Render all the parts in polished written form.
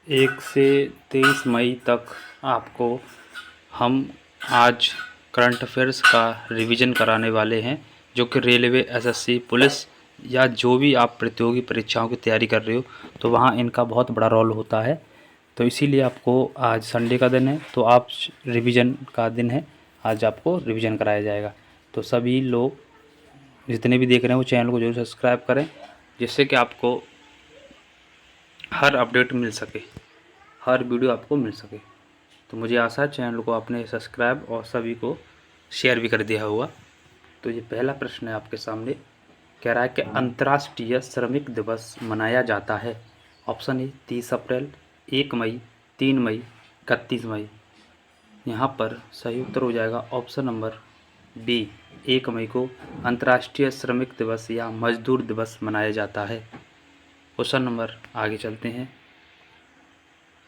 1 से 23 मई तक आपको हम आज करंट अफेयर्स का रिवीजन कराने वाले हैं, जो कि रेलवे, एसएससी, पुलिस या जो भी आप प्रतियोगी परीक्षाओं की तैयारी कर रहे हो तो वहाँ इनका बहुत बड़ा रोल होता है। तो इसीलिए आपको आज संडे का दिन है तो आप रिवीजन का दिन है, आज आपको रिवीजन कराया जाएगा। तो सभी लोग जितने भी देख रहे हैं वो चैनल को जरूर सब्सक्राइब करें, जिससे कि आपको हर अपडेट मिल सके, हर वीडियो आपको मिल सके। तो मुझे आशा है चैनल को आपने सब्सक्राइब और सभी को शेयर भी कर दिया होगा। तो ये पहला प्रश्न है आपके सामने, कह रहा है कि अंतर्राष्ट्रीय श्रमिक दिवस मनाया जाता है। ऑप्शन ए 30 अप्रैल, 1 मई, 3 मई, 31 मई। यहाँ पर सही उत्तर हो जाएगा ऑप्शन नंबर बी, 1 मई को अंतर्राष्ट्रीय श्रमिक दिवस या मजदूर दिवस मनाया जाता है। क्वेश्चन नंबर आगे चलते हैं,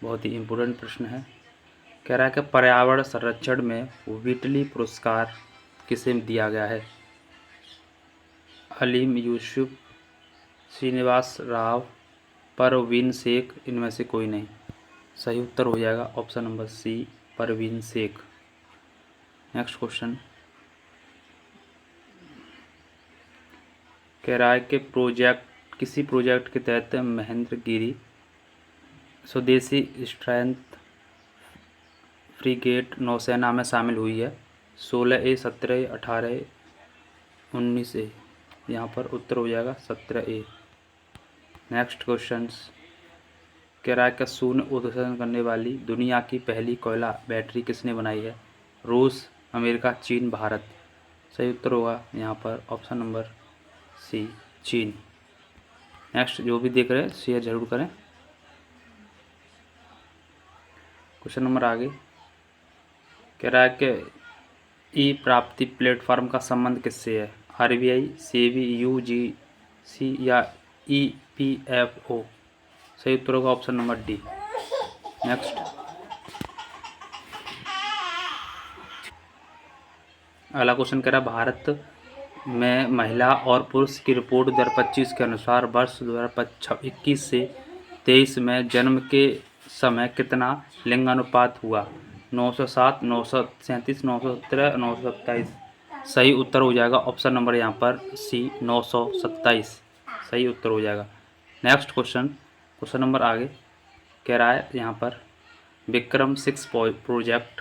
बहुत ही इम्पोर्टेंट प्रश्न है। कह रहा है कि पर्यावरण संरक्षण में व्हिटली पुरस्कार किसे दिया गया है। हलीम यूसुफ, श्रीनिवास राव, परवीन शेख, इनमें से कोई नहीं। सही उत्तर हो जाएगा option number C, Parveen Shaikh. Next question कह रहा है कि किसी प्रोजेक्ट के तहत महेंद्र गिरी स्वदेशी स्ट्रेंथ फ्रिगेट नौसेना में शामिल हुई है। 16A, 17A, 18A, 19A। यहाँ पर उत्तर हो जाएगा 17A। नेक्स्ट क्वेश्चन कह रहा है कि शून्य उत्सर्जन करने वाली दुनिया की पहली कोयला बैटरी किसने बनाई है। रूस, अमेरिका, चीन, भारत। सही उत्तर होगा यहाँ पर ऑप्शन नंबर सी, चीन। नेक्स्ट जो भी देख रहे हैं शेयर जरूर करें। क्वेश्चन नंबर आगे कह रहा है कि ई प्राप्ति प्लेटफॉर्म का संबंध किससे है। आरबीआई, सेबी, यूजीसी या ईपीएफओ। सही उत्तर होगा ऑप्शन नंबर डी। नेक्स्ट अगला क्वेश्चन कह रहा है भारत में महिला और पुरुष की रिपोर्ट 2025 के अनुसार वर्ष 2021 से 23 में जन्म के समय कितना लिंगानुपात हुआ। 907, 937, 917, 927। सही उत्तर हो जाएगा ऑप्शन नंबर यहाँ पर सी, 927। सही उत्तर हो जाएगा। नेक्स्ट क्वेश्चन नंबर आगे कह रहा है यहाँ पर विक्रम 6 प्रोजेक्ट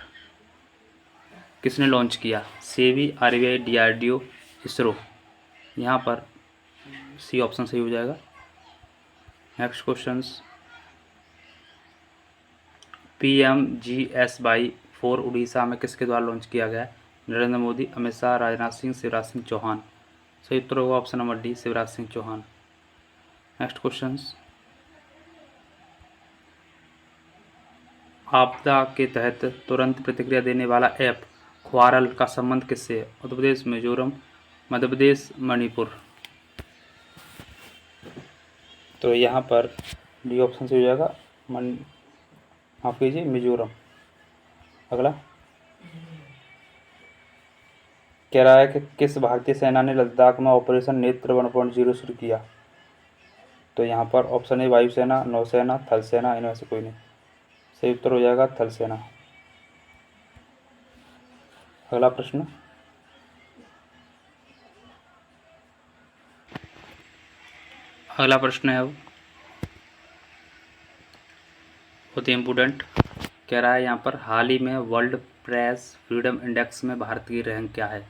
किसने लॉन्च किया। SEBI, RBI, DRDO, ISRO. यहाँ पर सी ऑप्शन सही हो जाएगा। नेक्स्ट क्वेश्चंस PMGSY-4 उड़ीसा में किसके द्वारा लॉन्च किया गया है। नरेंद्र मोदी, अमित शाह, राजनाथ सिंह, शिवराज सिंह चौहान। सही उत्तर होगा option number D, Shivraj Singh Chauhan. Next questions आपदा के तहत तुरंत प्रतिक्रिया देने वाला ऐप ख्वारल का संबंध किससे है। उत्तर प्रदेश, मिजोरम, मध्य प्रदेश, मणिपुर। तो यहाँ पर डी ऑप्शन से हो जाएगा माफ कीजिए, मिजोरम। अगला कह रहा है कि किस भारतीय सेना ने लद्दाख में ऑपरेशन नेत्र 1.0 शुरू किया। तो यहाँ पर ऑप्शन ए वायुसेना, नौसेना, थल सेना, इनमें से कोई नहीं। सही उत्तर हो जाएगा थल सेना। अगला प्रश्न है बहुत ही इम्पोर्टेंट। कह रहा है यहाँ पर हाल ही में वर्ल्ड प्रेस फ्रीडम इंडेक्स में भारत की रैंक क्या है।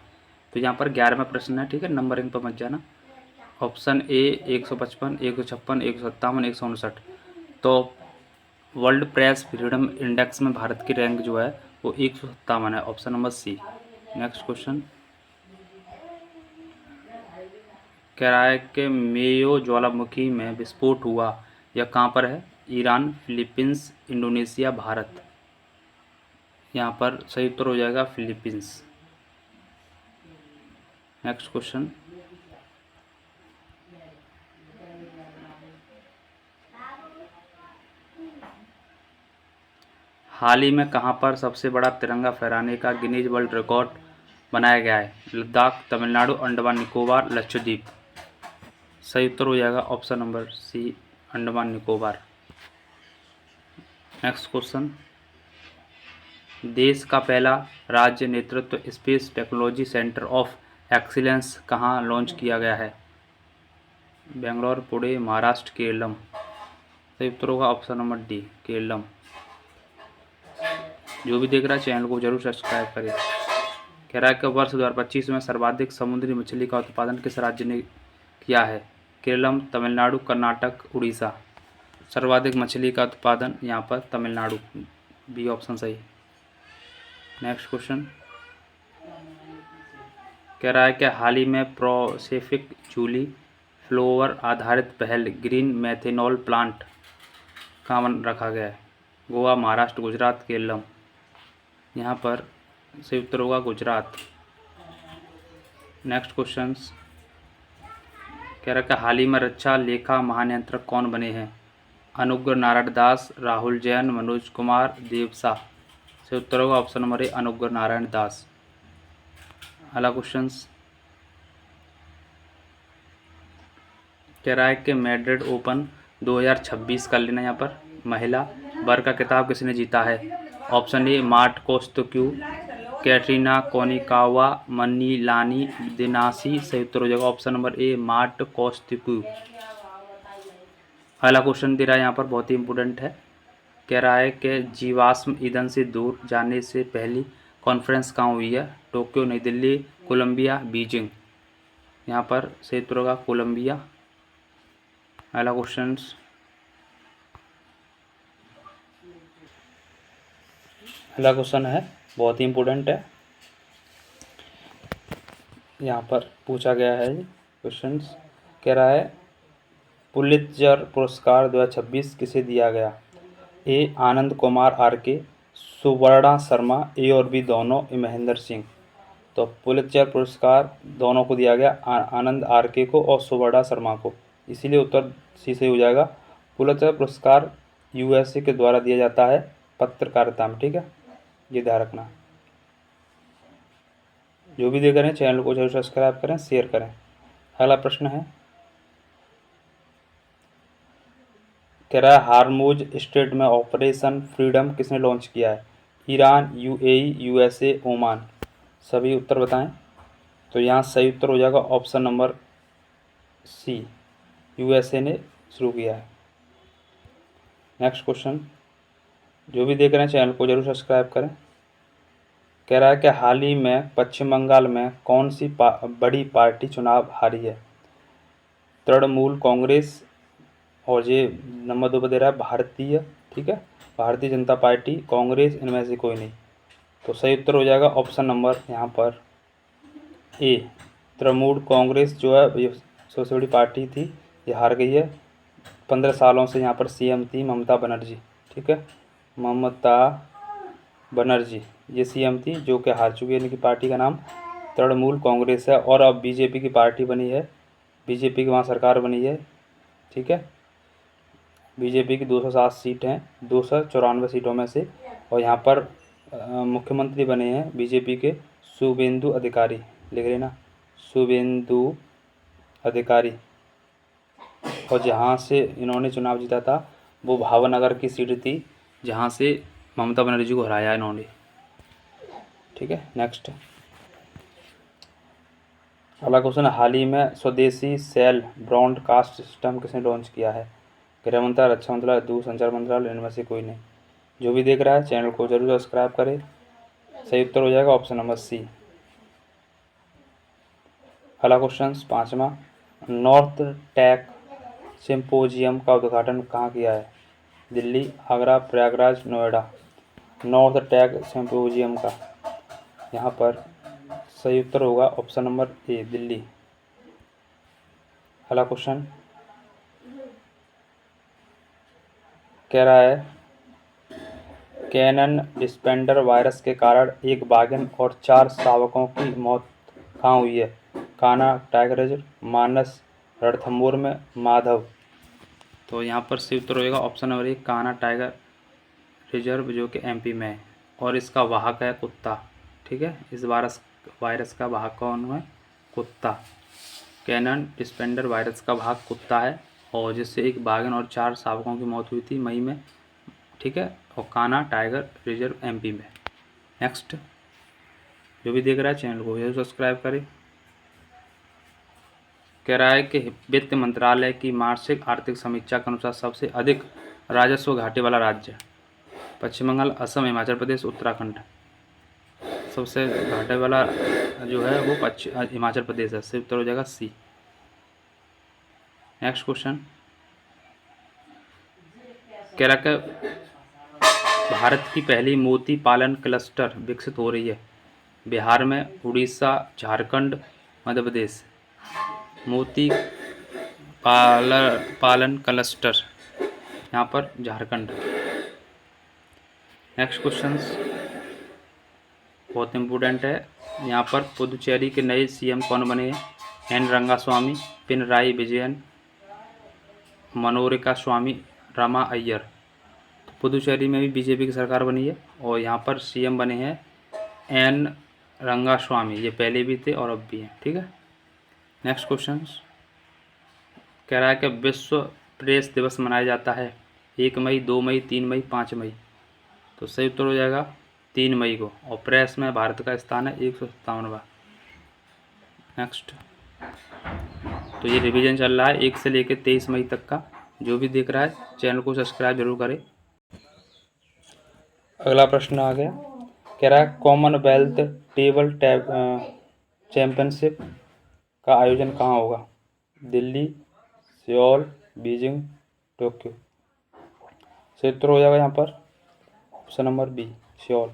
तो यहाँ पर 11वां प्रश्न है, ठीक है, नंबरिंग पर मत जाना। Option A 155, 156, 157, 159। तो वर्ल्ड प्रेस फ्रीडम इंडेक्स में भारत की रैंक जो है वो 157 है, option number C. Next question कह रहा है कि मेयो ज्वालामुखी में विस्फोट हुआ, यह कहाँ पर है। Iran, Philippines, Indonesia, Bharat. यहाँ पर सही उत्तर हो जाएगा फिलीपींस। नेक्स्ट क्वेश्चन हाल ही में कहाँ पर सबसे बड़ा तिरंगा फहराने का गिनीज वर्ल्ड रिकॉर्ड बनाया गया है। लद्दाख, तमिलनाडु, अंडमान निकोबार, लक्षद्वीप। सही उत्तर हो जाएगा option number C, Andaman Nicobar. Next question, देश का पहला राज्य नेतृत्व space technology centre of excellence कहाँ लॉन्च किया गया है? बेंगलोर, पुणे, महाराष्ट्र, केरलम। सही उत्तर होगा ऑप्शन नंबर डी, केरलम। जो भी देख रहा है चैनल को जरूर सब्सक्राइब करें। कह रहा है कि वर्ष 2025 में सर्वाधिक समुद्री मछली का उत्पादन किस राज्य ने किया है? केरलम, तमिलनाडु, कर्नाटक, उड़ीसा। सर्वाधिक मछली का उत्पादन यहाँ पर तमिलनाडु, बी ऑप्शन सही। नेक्स्ट क्वेश्चन, कह रहा है कि हाल ही में प्रोसेफिक जूली फ्लोवर आधारित पहल ग्रीन मेथेनॉल प्लांट कहाँ बन रखा गया है? गोवा, महाराष्ट्र, गुजरात, केरलम। यहाँ पर सही उत्तर होगा गुजरात। नेक्स्ट क्वेश्चन, कह रहा है कि हाल ही में रक्षा लेखा महानियंत्रक कौन बने हैं? अनुग्रह नारायण दास, राहुल जैन, मनोज कुमार, देवसा। सही उत्तर होगा ऑप्शन नंबर ए, अनुग्रह नारायण दास। अगला क्वेश्चन, कह रहा है कि मैड्रिड ओपन 2026 कर लेना यहाँ पर महिला वर्ग का खिताब किसने जीता है? ऑप्शन ए, मार्ट कोस्टेक्यू, कैटरीना कोनिकावा, मनीलानी दिनासी। सही उत्तर हो जाएगा option number A, Marta Kostyuk. अगला क्वेश्चन दे रहा है यहाँ पर, बहुत ही इंपॉर्टेंट है। कह रहा है कि जीवाश्म ईंधन से दूर जाने से पहली कॉन्फ्रेंस कहाँ हुई है? टोक्यो, नई दिल्ली, कोलंबिया, बीजिंग। यहाँ पर सही उत्तर होगा कोलंबिया। अगला क्वेश्चन, अगला क्वेश्चन है बहुत ही इंपॉर्टेंट है, यहाँ पर पूछा गया है क्वेश्चन। कह रहा है पुलित्जर पुरस्कार 2026 किसे दिया गया? ए, आनंद कुमार आर.के, सुवर्णा शर्मा, ए और बी दोनों, महेंद्र सिंह। तो पुलित्जर पुरस्कार दोनों को दिया गया, आनंद आर.के को और सुवर्णा शर्मा को, इसीलिए उत्तर सी सही हो जाएगा। पुलित्जर पुरस्कार यूएसए के द्वारा दिया जाता है पत्रकारिता में, ठीक है, ये ध्यान रखना। जो भी देख रहे हैं चैनल को जरूर सब्सक्राइब करें, शेयर करें। अगला प्रश्न है, कह रहा है हार्मूज स्ट्रेट में ऑपरेशन फ्रीडम किसने लॉन्च किया है? Iran, UAE, USA, Oman. सभी उत्तर बताएं। तो यहाँ सही उत्तर हो जाएगा ऑप्शन नंबर सी, यूएसए ने शुरू किया है। नेक्स्ट क्वेश्चन, जो भी देख रहे हैं चैनल को जरूर सब्सक्राइब करें। कह रहा है कि हाल ही में पश्चिम बंगाल में कौन सी बड़ी पार्टी चुनाव हारी है? तृणमूल कांग्रेस, और ये नंबर 2 पर दे रहा है भारतीय, ठीक है, भारतीय जनता पार्टी, कांग्रेस, इनमें से कोई नहीं। तो सही उत्तर हो जाएगा ऑप्शन नंबर यहाँ पर ए, तृणमूल कांग्रेस जो है ये सबसे बड़ी पार्टी थी, ये हार गई है। 15 सालों से यहाँ पर सीएम थी ममता बनर्जी, ठीक है, ममता बनर्जी ये सीएम थी, जो कि हार चुकी है। इनकी पार्टी का नाम तृणमूल कांग्रेस है और अब बीजेपी की पार्टी बनी है, बीजेपी की वहाँ सरकार बनी है, ठीक है। बीजेपी की 207 सीट हैं 294 सीटों में से, और यहाँ पर मुख्यमंत्री बने हैं बीजेपी के शुभेंदु अधिकारी, लिख लेना शुभेंदु अधिकारी। और जहाँ से इन्होंने चुनाव जीता था वो भावनगर की सीट थी, जहाँ से ममता बनर्जी को हराया इन्होंने, ठीक है। नेक्स्ट अगला क्वेश्चन, हाल ही में स्वदेशी सेल ब्रॉडकास्ट सिस्टम किसने लॉन्च किया है? गृह मंत्रालय, रक्षा मंत्रालय, दूरसंचार मंत्रालय, इनमें से कोई नहीं। जो भी देख रहा है चैनल को जरूर सब्सक्राइब करें। सही उत्तर हो जाएगा ऑप्शन नंबर सी। अगला क्वेश्चन 5वां, नॉर्थ टेक सिम्पोजियम का उद्घाटन कहाँ किया है? Delhi, Agra, Prayagraj, Noida. North tech symposium का यहाँ पर सही उत्तर होगा ऑप्शन नंबर ए, दिल्ली। अगला क्वेश्चन कह रहा है कैनन डिस्पेंडर वायरस के कारण एक बाघिन और 4 शावकों की मौत कहाँ हुई है? कान्हा टाइगर रिजर्व, मानस, रणथंभौर में, माधव। तो यहाँ पर सही उत्तर होगा ऑप्शन नंबर ए, कान्हा टाइगर रिजर्व, जो कि एमपी में है, और इसका वाहक है कुत्ता, ठीक है। इस वायरस का वाहक कौन है? कुत्ता। कैनन डिस्पेंडर वायरस का वाहक कुत्ता है, और जिससे एक बाघिन और 4 शावकों की मौत हुई थी मई में ठीक है, और कान्हा टाइगर रिजर्व एमपी में। नेक्स्ट, जो भी देख रहा है चैनल को जरूर सब्सक्राइब करें। कह रहा है कि वित्त मंत्रालय की मासिक आर्थिक समीक्षा के अनुसार सबसे अधिक राजस्व घाटे वाला राज्य पश्चिम बंगाल, असम, हिमाचल प्रदेश, उत्तराखंड। सबसे घाटे वाला जो है वो हिमाचल प्रदेश है, इससे उत्तर हो जाएगा सी। नेक्स्ट क्वेश्चन, कह रहा है भारत की पहली मोती पालन क्लस्टर विकसित हो रही है बिहार में, उड़ीसा, झारखंड, मध्य प्रदेश। मोती पालन क्लस्टर यहाँ पर झारखंड। नेक्स्ट क्वेश्चन बहुत इम्पोर्टेंट है, यहाँ पर पुदुचेरी के नए सीएम कौन बने हैं? एन रंगास्वामी, पिनराई विजयन, मनोरिका स्वामी, रमा अय्यर। तो पुदुचेरी में भी बीजेपी की सरकार बनी है और यहाँ पर सीएम बने हैं एन रंगास्वामी। ये पहले भी थे और अब भी हैं, ठीक है। नेक्स्ट क्वेश्चन कह रहा है कि विश्व प्रेस दिवस मनाया जाता है 1 मई, 2 मई, 3 मई, 5 मई। तो सही उत्तर हो जाएगा 3 मई को, और प्रेस में भारत का स्थान है 157वां। नेक्स्ट, तो ये रिवीजन चल रहा है 1 से लेकर 23 मई तक का। जो भी देख रहा है चैनल को सब्सक्राइब जरूर करें। अगला प्रश्न आ गया, कह रहा है कॉमनवेल्थ टेबल चैंपियनशिप का आयोजन कहाँ होगा? Delhi, Seoul, Beijing, Tokyo. सही उत्तर हो जाएगा यहाँ पर ऑप्शन नंबर बी, सियोल।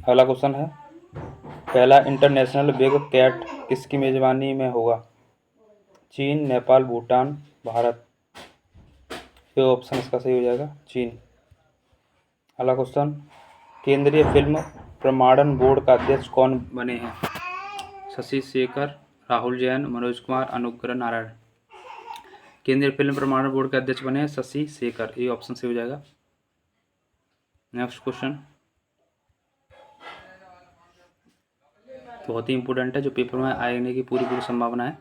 अगला क्वेश्चन है, पहला इंटरनेशनल बिग कैट किसकी मेजबानी में होगा? चीन, नेपाल, भूटान, भारत। ये ऑप्शन इसका सही हो जाएगा चीन। अगला क्वेश्चन, केंद्रीय फिल्म प्रमाणन बोर्ड का अध्यक्ष कौन बने हैं? शशि शेखर, राहुल जैन, मनोज कुमार, अनुग्रह नारायण। केंद्रीय फिल्म प्रमाणन बोर्ड के अध्यक्ष बने हैं शशि शेखर। ये ऑप्शन सही हो जाएगा। नेक्स्ट क्वेश्चन बहुत ही इंपॉर्टेंट है, जो पेपर में आने की पूरी संभावना है।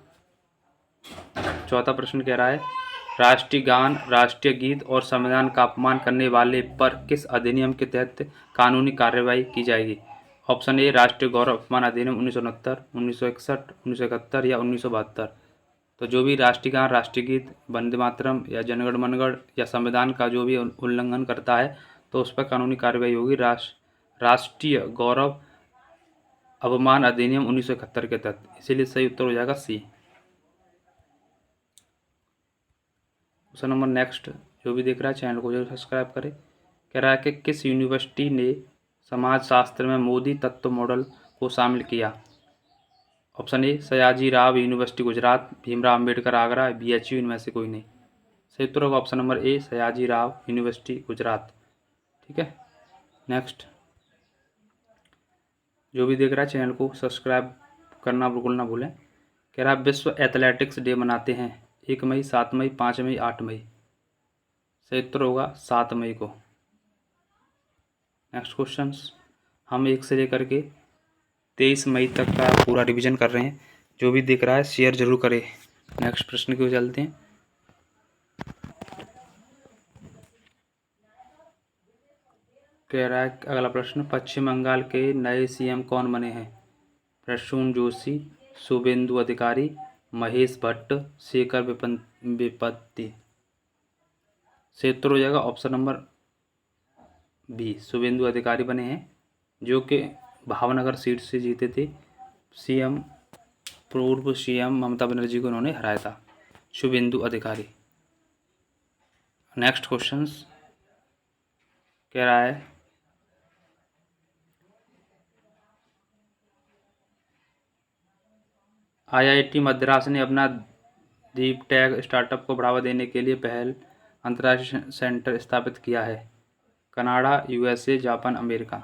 चौथा प्रश्न कह रहा है, राष्ट्रीय गान, राष्ट्रीय गीत और संविधान का अपमान करने वाले पर किस अधिनियम के तहत कानूनी कार्रवाई की जाएगी? ऑप्शन ए राष्ट्रीय गौरव अपमान अधिनियम 1969, 1961, 1971 या 1972। तो जो भी राष्ट्रीय गान, राष्ट्रीय गीत, वंदे मातरम या जनगण मनगढ़ या संविधान का जो भी उल्लंघन करता है तो उस पर कानूनी कार्रवाई होगी राष्ट्रीय गौरव अपमान अधिनियम 1971 के तहत। इसीलिए सही उत्तर हो जाएगा सी। क्वेश्चन नंबर नेक्स्ट, जो भी देख रहा है चैनल को जरूर सब्सक्राइब करें। कह रहा है कि किस यूनिवर्सिटी ने समाजशास्त्र में मोदी तत्व मॉडल को शामिल किया? Option A Sayaji Rao university Gujarat, Bhimrao Ambedkar Agra, BHU इनमें से कोई नहीं। सही उत्तर होगा ऑप्शन नंबर ए सयाजी राव यूनिवर्सिटी गुजरात, ठीक है। नेक्स्ट, जो भी देख रहा है चैनल को सब्सक्राइब करना बिल्कुल ना भूलें। कह रहा है विश्व एथलेटिक्स डे मनाते हैं 1 मई, 7 मई, 5 मई, 8 मई। सही उत्तर होगा 7 मई को। नेक्स्ट क्वेश्चन, हम 1 से लेकर के 23 मई तक का पूरा रिवीजन कर रहे हैं। जो भी दिख रहा है शेयर जरूर करें। नेक्स्ट प्रश्न की ओर चलते हैं। कह रहा है अगला प्रश्न, पश्चिम बंगाल के नए सीएम कौन बने हैं? प्रसून जोशी, शुभेंदु अधिकारी, महेश भट्ट, शेखर वेपत्ति। से उत्तर हो जाएगा ऑप्शन नंबर बी, शुभेंदु अधिकारी बने हैं, जो कि भावनगर सीट से जीते थे। पूर्व सीएम ममता बनर्जी को उन्होंने हराया था, शुभेंदु अधिकारी। नेक्स्ट क्वेश्चन कह रहा है IIT मद्रास ने अपना डीप टेक स्टार्टअप को बढ़ावा देने के लिए पहल अंतर्राष्ट्रीय सेंटर स्थापित किया है। Canada, USA, Japan, America.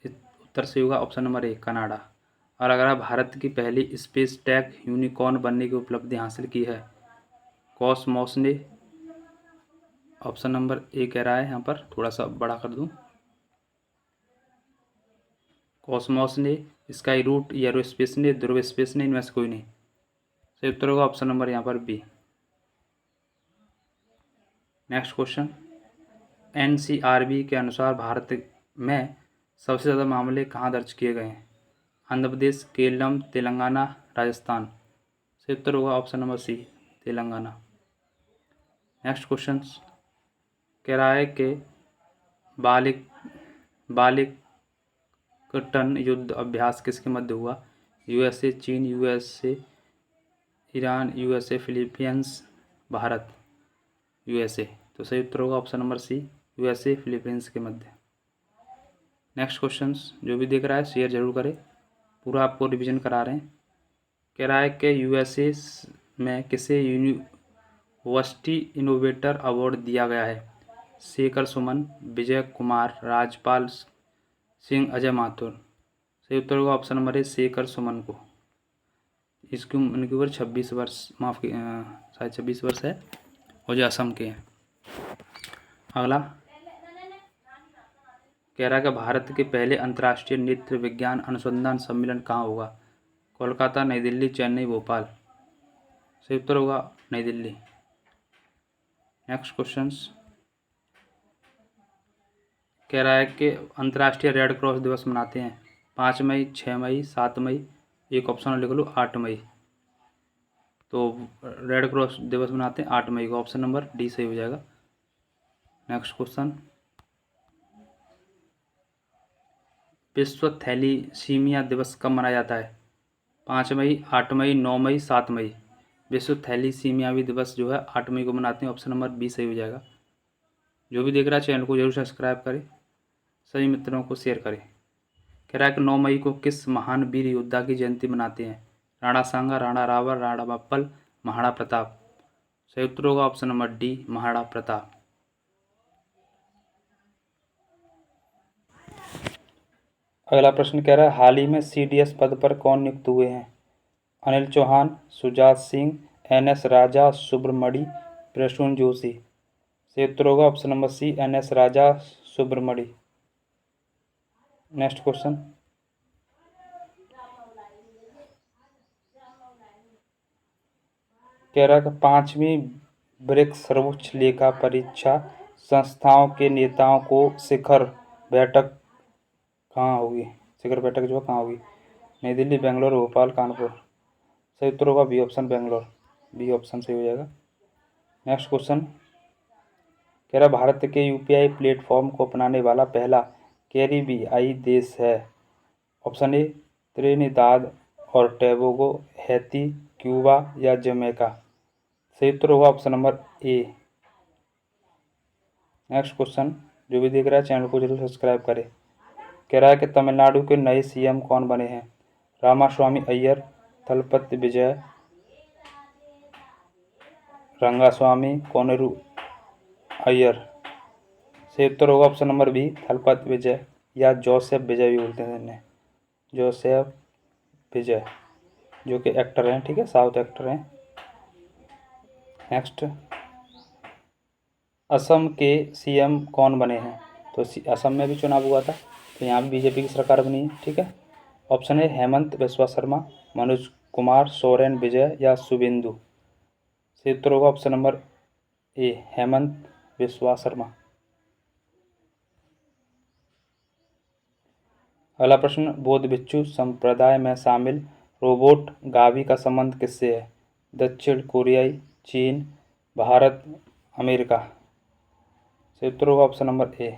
उत्तर से होगा ऑप्शन नंबर ए कनाडा। और अगर भारत की पहली स्पेस टेक यूनिकॉर्न बनने की उपलब्धि हासिल की है कॉसमॉस ने। ऑप्शन नंबर ए कह रहा है, यहाँ पर थोड़ा सा बड़ा कर दूं, कॉसमॉस ने, स्काई रूट, एरोस्पेस ने, ध्रुव स्पेस ने, इनमें से कोई नहीं। सही उत्तर होगा ऑप्शन नंबर यहाँ पर बी। नेक्स्ट क्वेश्चन, NCRB के अनुसार भारत में सबसे ज़्यादा मामले कहाँ दर्ज किए गए हैं? आंध्र प्रदेश, केरलम, तेलंगाना, राजस्थान। सही उत्तर होगा option number C, Telangana. Next question, कह रहा है कि बालिक बालिकटन युद्ध अभ्यास किसके मध्य हुआ? USA, चीन, USA, Iran, USA, Philippines, Bharat, USA। तो सही उत्तर होगा option number C, USA, Philippines के मध्य। नेक्स्ट क्वेश्चन, जो भी देख रहा है शेयर जरूर करें, पूरा आपको रिवीजन करा रहे हैं। कह रहा है कि USA में किसे यूनिवर्सिटी इनोवेटर अवार्ड दिया गया है? शेखर सुमन, विजय कुमार, राजपाल सिंह, अजय माथुर। सही उत्तर होगा ऑप्शन नंबर ए, शेखर सुमन को। इसकी उनकी उम्र 26 वर्ष, माफ़ की शायद 26 वर्ष है, और जो असम के हैं। अगला कह रहा है कि भारत के पहले अंतर्राष्ट्रीय नेत्र विज्ञान अनुसंधान सम्मेलन कहाँ होगा? कोलकाता, नई दिल्ली, चेन्नई, भोपाल। सही उत्तर होगा नई दिल्ली। नेक्स्ट क्वेश्चन, कह रहा है कि अंतर्राष्ट्रीय रेड क्रॉस दिवस मनाते हैं 5 मई, 6 मई, 7 मई, एक ऑप्शन लिख लो 8 मई। तो रेड क्रॉस दिवस मनाते हैं 8 मई को, ऑप्शन नंबर डी सही हो जाएगा। नेक्स्ट क्वेश्चन, विश्व थैलीसीमिया दिवस कब मनाया जाता है? 5 मई, 8 मई, 9 मई, 7 मई। विश्व थैलीसीमियावी दिवस जो है 8 मई को मनाते हैं, ऑप्शन नंबर बी सही हो जाएगा। जो भी देख रहा है चैनल को जरूर सब्सक्राइब करें, सभी मित्रों को शेयर करें। कह रहा है कि 9 मई को किस महान वीर योद्धा की जयंती मनाते हैं? राणा सांगा, राणा रावल, राणा बप्पल, महाराणा प्रताप। सही उत्तर होगा option number D, Maharana Pratap. अगला प्रश्न कह रहा है हाल ही में CDS पद पर कौन नियुक्त हुए हैं? अनिल चौहान, सुजात सिंह, NS राजा, सुब्रमणी, प्रसून जोशी। सही उत्तर होगा ऑप्शन नंबर सी, NS राजा, सुब्रमणी। नेक्स्ट क्वेश्चन, कह रहा है कि 5वीं ब्रिक्स सर्वोच्च लेखा परीक्षा संस्थाओं के नेताओं को शिखर बैठक कहाँ होगी? शिखर बैठक जो कहाँ होगी? नई दिल्ली, बेंगलोर, भोपाल, कानपुर। सही उत्तर होगा B option, Bangalore. B option सही हो जाएगा। नेक्स्ट क्वेश्चन, कह रहा भारत के UPI प्लेटफॉर्म को अपनाने वाला पहला कैरिबियाई देश है? ऑप्शन ए, त्रिनिदाद और टोबैगो, हैती, क्यूबा या जमैका। सही उत्तर होगा option number A. Next question, जो भी देख रहा है चैनल को जरूर सब्सक्राइब करें। कह रहा है कि तमिलनाडु के नए CM कौन बने हैं? रामास्वामी अय्यर, थलपति विजय, रंगास्वामी कोनेरू अय्यर। सही उत्तर होगा ऑप्शन नंबर बी, थलपति विजय, या जोसेफ विजय भी बोलते हैं इन्हें, जोसेफ विजय, जो कि एक्टर हैं, ठीक है, साउथ एक्टर हैं। नेक्स्ट, असम के CM कौन बने हैं? तो असम में भी चुनाव हुआ था, तो यहाँ भी BJP की सरकार बनी है, ठीक है। ऑप्शन है हेमंत बिस्वा शर्मा, मनोज कुमार, सोरेन विजय या शुभेंदु। सही उत्तर होगा ऑप्शन नंबर ए, हेमंत बिस्वा शर्मा। अगला प्रश्न, बौद्ध भिक्षु संप्रदाय में शामिल रोबोट गावी का संबंध किससे है? दक्षिण कोरियाई, चीन, भारत, अमेरिका। सही उत्तर होगा option number A.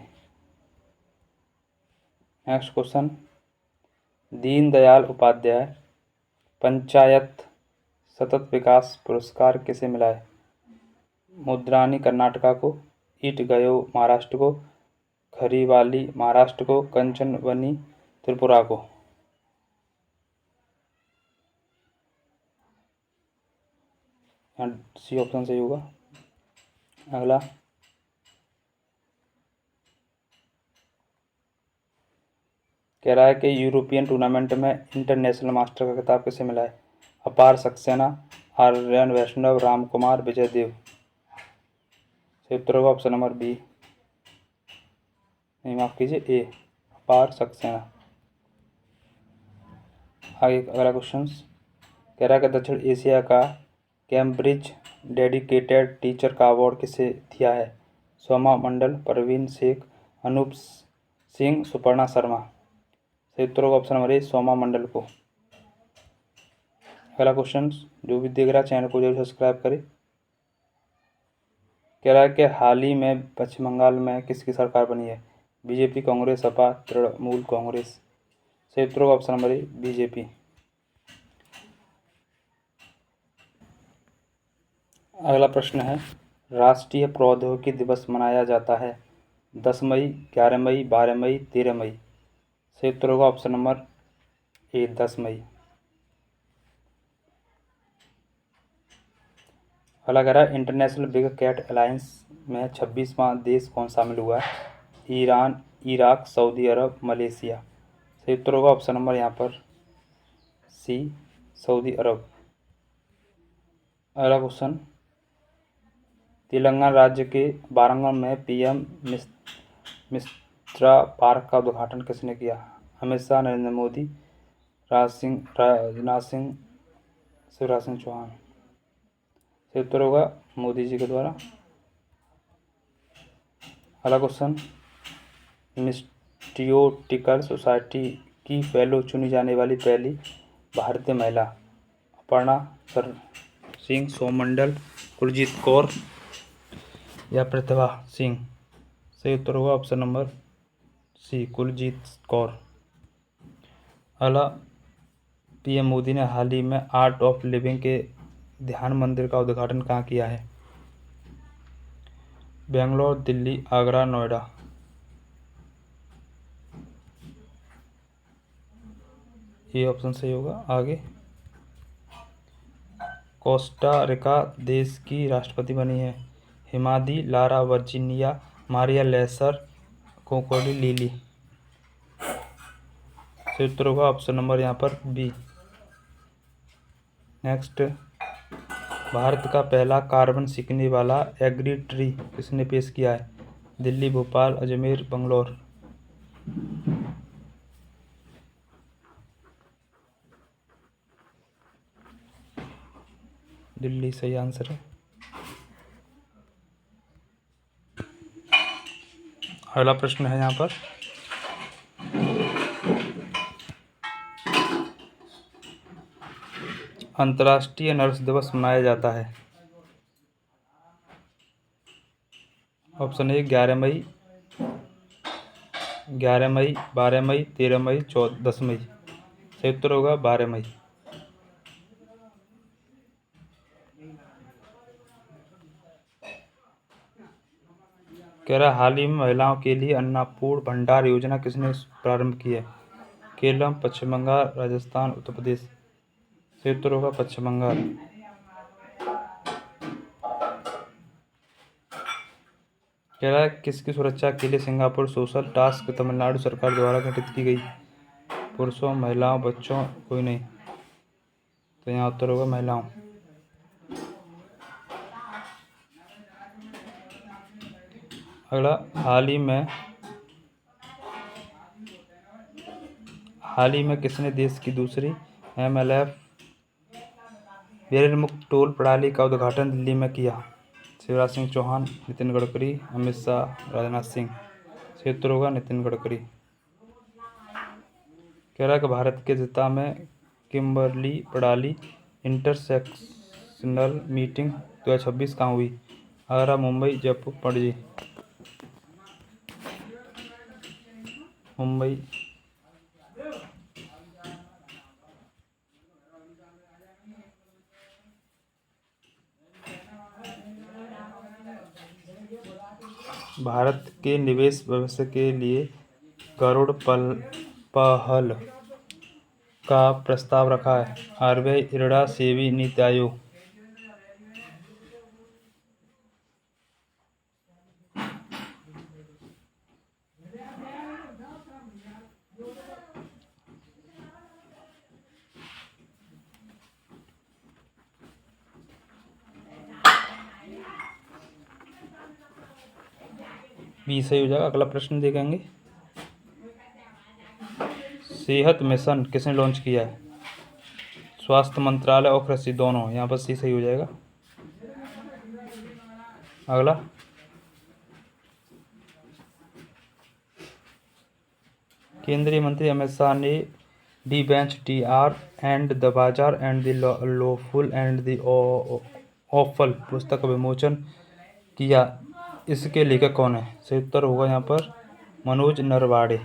Next question, Deendayal Upadhyay panchayat सतत विकास पुरस्कार किसे मिला है? मुद्रानी कर्नाटका को, ईट गयो महाराष्ट्र को, खरीवाली महाराष्ट्र को, कंचनवनी त्रिपुरा को। सी ऑप्शन सही होगा। अगला, कह रहा है कि यूरोपियन टूर्नामेंट में इंटरनेशनल मास्टर का खिताब किसे मिला है? अपार सक्सेना, आर्यन वैष्णव, राम कुमार, विजय देव। सही उत्तर होगा ऑप्शन नंबर बी, नहीं माफ कीजिए ए, अपार सक्सेना। आगे अगला क्वेश्चन, कह रहा है कि दक्षिण एशिया का कैम्ब्रिज डेडिकेटेड टीचर का अवार्ड किसे दिया है? सोमा मंडल, परवीन शेख, अनूप सिंह, सुपर्णा शर्मा। सही उत्तर होगा ऑप्शन नंबर ए, सोमा मंडल को। अगला क्वेश्चन, जो भी देख रहा है चैनल को जरूर सब्सक्राइब करें। कह रहा है कि हाल ही में पश्चिम बंगाल में किसकी सरकार बनी है? बीजेपी, कांग्रेस, सपा, तृणमूल कांग्रेस। सही उत्तर होगा ऑप्शन नंबर ए, बीजेपी। अगला प्रश्न है, राष्ट्रीय प्रौद्योगिकी दिवस मनाया जाता है 10 मई, 11 मई, 12 मई, 13 मई। सही उत्तर होगा ऑप्शन नंबर ए, 10 मई। अगला कह रहा है, इंटरनेशनल बिग कैट अलायंस में 26वां देश कौन शामिल हुआ है? ईरान, इराक, सऊदी अरब, मलेशिया। सही उत्तर होगा ऑप्शन नंबर यहाँ पर सी, सऊदी अरब। अगला क्वेश्चन, तेलंगाना राज्य के वारंगल में पीएम मिश्रा पार्क का उद्घाटन किसने किया? अमित शाह, नरेंद्र मोदी, राजनाथ सिंह, शिवराज सिंह चौहान। सही उत्तर होगा मोदी जी के द्वारा। अगला क्वेश्चन, मिस्टियोटिकल सोसाइटी की फेलो चुनी जाने वाली पहली भारतीय महिला? अपर्णा सिंह, सोम मंडल, कुलजीत कौर या प्रतिभा सिंह। सही उत्तर होगा option number C, Kuljeet Kaur. अगला, पीएम मोदी ने हाल ही में आर्ट ऑफ लिविंग के ध्यान मंदिर का उद्घाटन कहाँ किया है? बेंगलोर, दिल्ली, आगरा, नोएडा। ये ऑप्शन सही होगा। आगे, कोस्टा रिका देश की राष्ट्रपति बनी है? हिमादी, लारा वर्जीनिया, मारिया लेसर, कोकोडी लीली। सही उत्तर होगा ऑप्शन नंबर यहाँ पर बी। नेक्स्ट, भारत का पहला कार्बन सीखने वाला एग्री ट्री किसने पेश किया है? दिल्ली, भोपाल, अजमेर, बंगलौर। दिल्ली सही आंसर है। अगला प्रश्न है यहाँ पर, अंतर्राष्ट्रीय नर्स दिवस मनाया जाता है? ऑप्शन ए, 11 मई, 12 मई, 13 मई, 10 मई। सही उत्तर होगा 12 मई। कह रहा, हाल ही में महिलाओं के लिए अन्नपूर्ण भंडार योजना किसने प्रारंभ की है? केरल, पश्चिम बंगाल, राजस्थान, उत्तर प्रदेश। सही उत्तर होगा पश्चिम बंगाल। कह रहा है, किसकी सुरक्षा के लिए सिंगापुर सोशल टास्क तमिलनाडु सरकार द्वारा गठित की गई? पुरुषों, महिलाओं, बच्चों, कोई नहीं। तो यहाँ उत्तर होगा महिलाओं। अगला, हाल ही में किसने देश की दूसरी MLF बेरल मुक्त टोल प्रणाली का उद्घाटन दिल्ली में किया? शिवराज सिंह चौहान, नितिन गडकरी, अमित शाह, राजनाथ सिंह। सही उत्तर होगा नितिन गडकरी। कह रहा है कि भारत के जता में किम्बरली प्रणाली इंटरसेक्शनल मीटिंग 2026 कहाँ हुई? आगरा, मुंबई, जयपुर, पणजी। मुंबई। भारत के निवेश भविष्य के लिए गरुड़ पहल का प्रस्ताव रखा है? RBI, IRDA, SEBI, NITI Aayog. B सही हो जाएगा। अगला प्रश्न देखेंगे, सेहत मिशन किसने लॉन्च किया है? स्वास्थ्य मंत्रालय और कृषि दोनों। यहाँ पर सी सही हो जाएगा। अगला, केंद्रीय मंत्री अमित शाह ने दी बेंच टी आर and the bizarre and the lawful and the awful पुस्तक का विमोचन किया। इसके लेखक कौन है? सही उत्तर होगा यहाँ पर Manoj Narwade.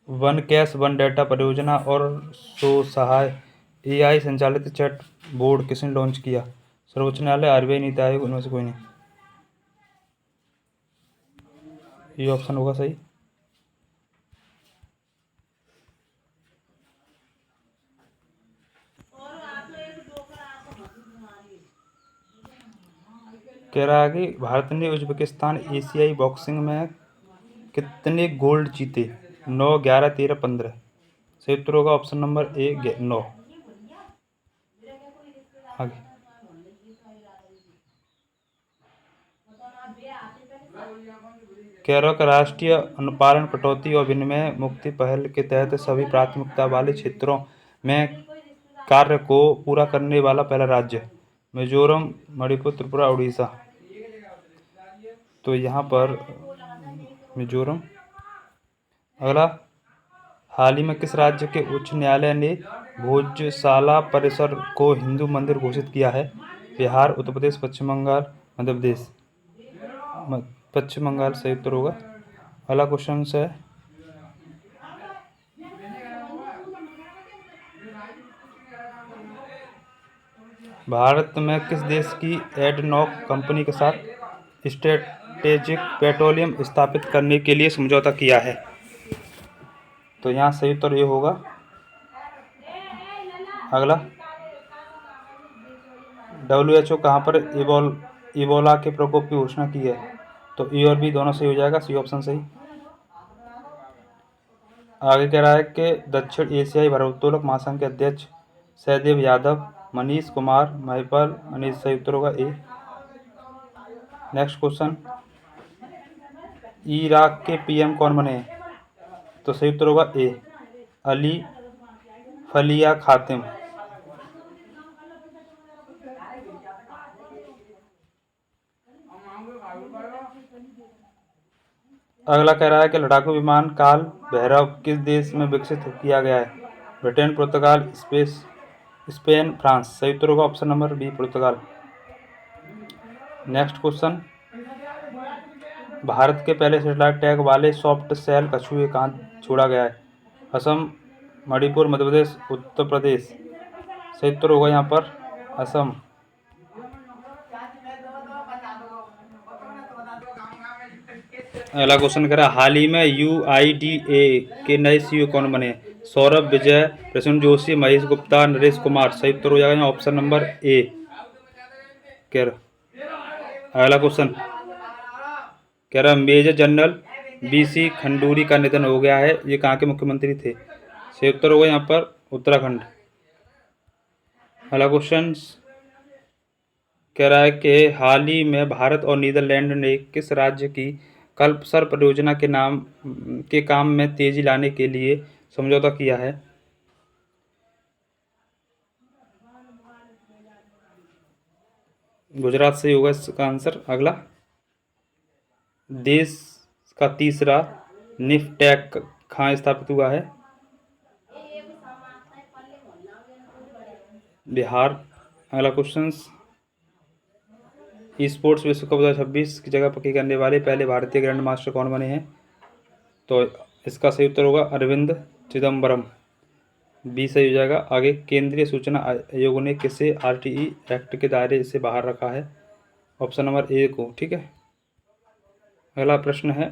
One cash one data परियोजना और स्वसहाय एआई संचालित चैट बोर्ड किसने लॉन्च किया? सर्वोच्च न्यायालय, आरबीआई, नीति आयोग, उनमें से कोई नहीं। ये ऑप्शन होगा सही। कह रहा है कि भारत ने उज्बेकिस्तान एशियाई बॉक्सिंग में कितने गोल्ड जीते? 9, 11, 13, 15। सही उत्तर होगा ऑप्शन नंबर ए 9। आगे केरल का राष्ट्रीय अनुपालन कटौती और विनिमय मुक्ति पहल के तहत सभी प्राथमिकता वाले क्षेत्रों में कार्य को पूरा करने वाला पहला राज्य मिजोरम, मणिपुर, त्रिपुरा, उड़ीसा। तो यहाँ पर मिजोरम। अगला, हाल ही में किस राज्य के उच्च न्यायालय ने भोजशाला परिसर को हिंदू मंदिर घोषित किया है? बिहार, उत्तर प्रदेश, पश्चिम बंगाल, मध्य प्रदेश। पश्चिम बंगाल सही उत्तर होगा। अगला क्वेश्चन है, भारत में किस देश की एडनॉक कंपनी के साथ स्ट्रेटेजिक पेट्रोलियम स्थापित करने के लिए समझौता किया है? तो यहाँ सही उत्तर ये होगा। अगला, WHO कहाँ पर इबोला के प्रकोप की घोषणा की है? तो ए और बी दोनों सही हो जाएगा, सी ऑप्शन सही। आगे कह रहा है कि दक्षिण एशियाई भारोत्तोलक महासंघ के अध्यक्ष सहदेव यादव, मनीष कुमार, महिपाल मनीष। सही उत्तर होगा ए। नेक्स्ट क्वेश्चन, इराक के पीएम कौन बने हैं? तो सही उत्तर होगा ए, अली फलिया खातिम। अगला कह रहा है कि लड़ाकू विमान काल भैरव किस देश में विकसित किया गया है? ब्रिटेन, पुर्तगाल, स्पेन, फ्रांस। सही उत्तर होगा ऑप्शन नंबर बी, पुर्तगाल। नेक्स्ट क्वेश्चन, भारत के पहले सैटेलाइट टैग वाले सॉफ्ट सेल कछुए कहाँ छोड़ा गया है? असम, मणिपुर, मध्य प्रदेश, उत्तर प्रदेश। सही उत्तर होगा यहाँ पर असम। अगला क्वेश्चन कह रहा है, हाल ही में UIDA के नए सीईओ कौन बने? सौरभ विजय, प्रसून जोशी, महेश गुप्ता, नरेश कुमार। सही उत्तर हो जाएगा ऑप्शन नंबर ए। अगला क्वेश्चन कह रहा है, मेजर जनरल BC खंडूरी का निधन हो गया है, ये कहाँ के मुख्यमंत्री थे? सही उत्तर होगा यहाँ पर उत्तराखंड। अगला क्वेश्चन कह रहा है कि हाल ही में भारत और नीदरलैंड ने किस राज्य की कल्पसर परियोजना के काम में तेजी लाने के लिए समझौता किया है? गुजरात से होगा इसका आंसर। अगला, देश का तीसरा निफ्टैक कहाँ स्थापित हुआ है? बिहार। अगला क्वेश्चन, स्पोर्ट्स विश्व कप 2026 की जगह पक्की करने वाले पहले भारतीय ग्रैंड मास्टर कौन बने हैं? तो इसका सही उत्तर होगा अरविंद चिदम्बरम, बी सही हो जाएगा। आगे, केंद्रीय सूचना आयोग ने किसे RTE एक्ट के दायरे से बाहर रखा है? ऑप्शन नंबर ए को। ठीक है। अगला प्रश्न है,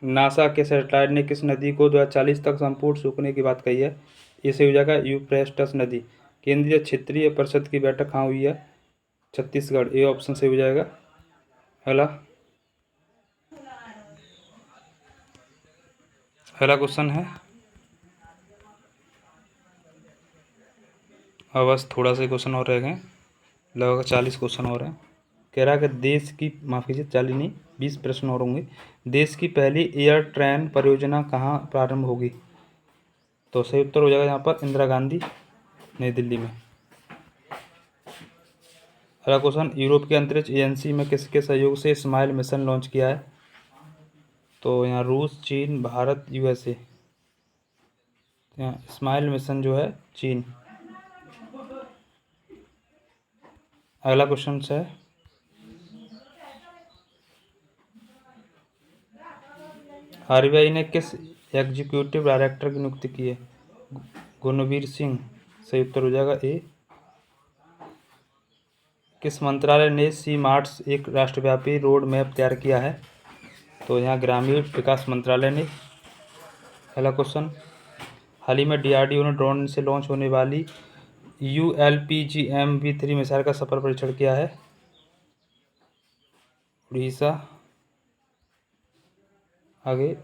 नासा के सैटेलाइट ने किस नदी को 2040 तक संपूर्ण सूखने की बात कही है? ये सही हो जाएगा यूफ्रेटस नदी। केंद्रीय क्षेत्रीय परिषद की बैठक कहाँ हुई है? छत्तीसगढ़। ए ऑप्शन सही हो जाएगा। अगला क्वेश्चन है, बस थोड़ा सा क्वेश्चन और रह गए, लगभग 40 क्वेश्चन और हैं। कह रहा है कि देश की, माफ़ कीजिए 40 नहीं 20 प्रश्न और होंगे। देश की पहली एयर ट्रेन परियोजना कहाँ प्रारंभ होगी? तो सही उत्तर हो जाएगा यहाँ पर इंदिरा गांधी, नई दिल्ली में। अगला क्वेश्चन, यूरोप की अंतरिक्ष एजेंसी में किसके सहयोग से स्माइल मिशन लॉन्च किया है? तो यहाँ रूस, चीन, भारत, यूएसए। यहाँ स्माइल मिशन जो है चीन। अगला क्वेश्चन है, आरबीआई ने किस एग्जीक्यूटिव डायरेक्टर की नियुक्ति की है? गुणवीर सिंह। सही उत्तर हो जाएगा ए। किस मंत्रालय ने सी मार्ट्स एक राष्ट्रव्यापी रोड मैप तैयार किया है? तो यहाँ ग्रामीण विकास मंत्रालय ने। अगला क्वेश्चन, हाल ही में डीआरडीओ ने ड्रोन से लॉन्च होने वाली ULPGM-V3 मिसाइल का सफल परीक्षण किया है? उड़ीसा। आगे,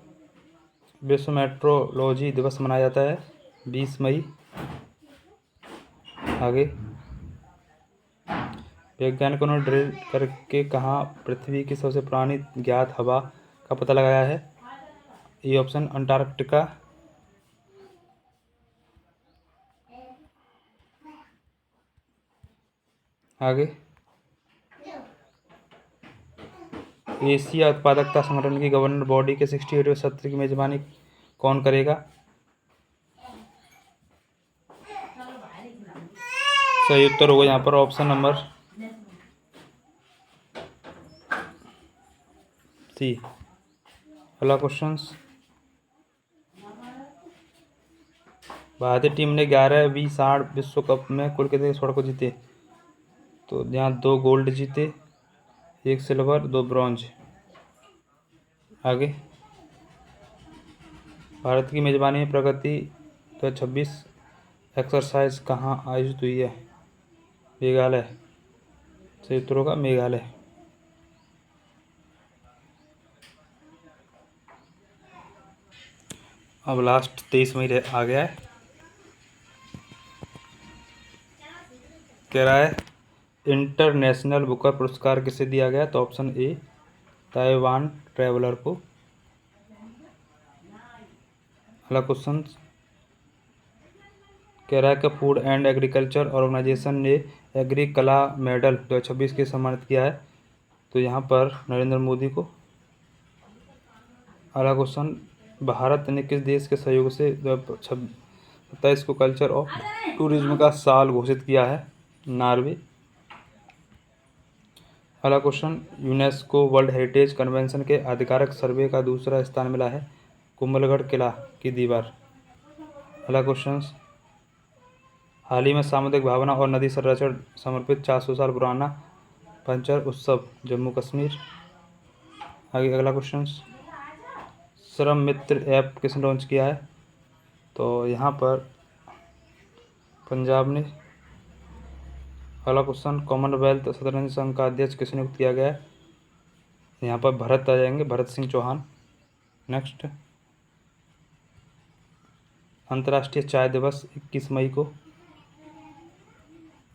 विश्व मेट्रोलॉजी दिवस मनाया जाता है 20 मई। आगे, वैज्ञानिकों ने ड्रिल करके कहाँ पृथ्वी की सबसे पुरानी ज्ञात हवा का पता लगाया है? ये ऑप्शन अंटार्कटिका। आगे, एशिया उत्पादकता संगठन की गवर्नर बॉडी के 68वें सत्र की मेजबानी कौन करेगा? सही उत्तर होगा यहाँ पर ऑप्शन नंबर सी। अगला क्वेश्चन, भारतीय टीम ने 11वीं सांड विश्व कप में कुल कितने स्वर्ण को जीते? तो यहाँ 2 गोल्ड जीते, 1 सिल्वर, 2 ब्रॉन्ज। आगे, भारत की मेजबानी में प्रगति 2026 एक्सरसाइज कहाँ आयोजित हुई है? मेघालय। सही उत्तर होगा मेघालय। अब लास्ट 23 मई आ गया है। कह रहा है इंटरनेशनल बुकर पुरस्कार किसे दिया गया? तो ऑप्शन ए, ताइवान ट्रैवलर को। अगला क्वेश्चन कह रहा है कि फूड एंड एग्रीकल्चर ऑर्गेनाइजेशन ने एग्री कला मेडल 2026 के सम्मानित किया है? तो यहाँ पर नरेंद्र मोदी को। अगला क्वेश्चन, भारत ने किस देश के सहयोग से 2027 को कल्चर और टूरिज्म का साल घोषित किया है? नॉर्वे। अगला question, UNESCO world heritage convention के आधिकारिक सर्वे का दूसरा स्थान मिला है? कुंभलगढ़ किला की दीवार। अगला क्वेश्चन, हाल ही में सामुदायिक भावना और नदी संरक्षण समर्पित 400 साल पुराना पंचर उत्सव जम्मू कश्मीर। आगे अगला क्वेश्चन, श्रम मित्र ऐप किसने लॉन्च किया है? तो यहाँ पर पंजाब ने। अगला क्वेश्चन, कॉमनवेल्थ शतरंज संघ का अध्यक्ष किसे नियुक्त किया गया है? यहाँ पर भरत आ जाएंगे, भरत सिंह चौहान। नेक्स्ट, अंतर्राष्ट्रीय चाय दिवस 21 मई को।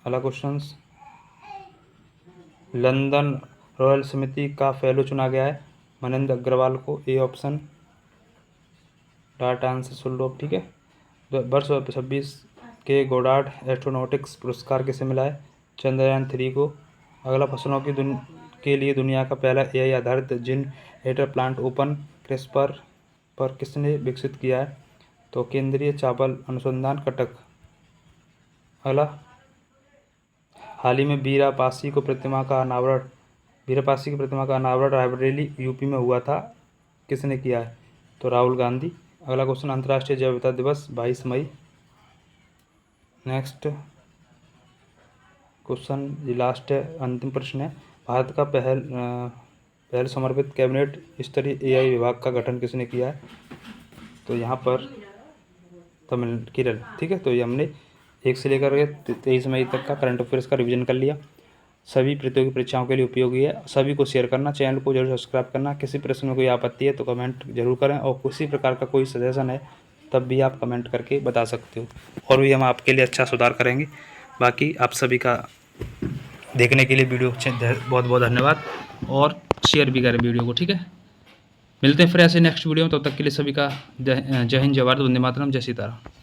अगला क्वेश्चन, लंदन रॉयल समिति का फेलो चुना गया है मनिंदर अग्रवाल को। ए ऑप्शन, डाटा आंसर सुन लो। ठीक है, वर्ष 2026 के गोडार्ड एस्ट्रोनॉटिक्स पुरस्कार किसे मिला है? चंद्रयान 3 को। अगला, फसलों के लिए दुनिया का पहला AI आधारित gene editor plant open CRISPR पर किसने विकसित किया है? तो केंद्रीय चावल अनुसंधान कटक। अगला, हाल ही में वीरापासी की प्रतिमा का अनावरण रायबरेली यूपी में हुआ था, किसने किया है? तो राहुल गांधी। अगला क्वेश्चन, अंतर्राष्ट्रीय जैव विविधता दिवस 22 मई। नेक्स्ट क्वेश्चन, ये लास्ट है, अंतिम प्रश्न है, भारत का पहल समर्पित कैबिनेट स्तरीय AI विभाग का गठन किसने किया है? तो यहाँ पर केरल। ठीक है, तो ये हमने 1 से लेकर 23 मई तक का करंट अफेयर्स का रिवीजन कर लिया। सभी प्रतियोगी परीक्षाओं के लिए उपयोगी है। सभी को शेयर करना, चैनल को जरूर सब्सक्राइब करना। किसी प्रश्न में कोई आपत्ति है तो कमेंट जरूर करें, और किसी प्रकार का कोई सजेशन है तब भी आप कमेंट करके बता सकते हो, और भी हम आपके लिए अच्छा सुधार करेंगे। बाकी आप सभी का देखने के लिए वीडियो बहुत बहुत धन्यवाद, और शेयर भी करें वीडियो को। ठीक है, मिलते हैं फिर ऐसे नेक्स्ट वीडियो में। तब तक के लिए सभी का जय हिंद, जय भारत, वंदे मातरम, जय सीताराम।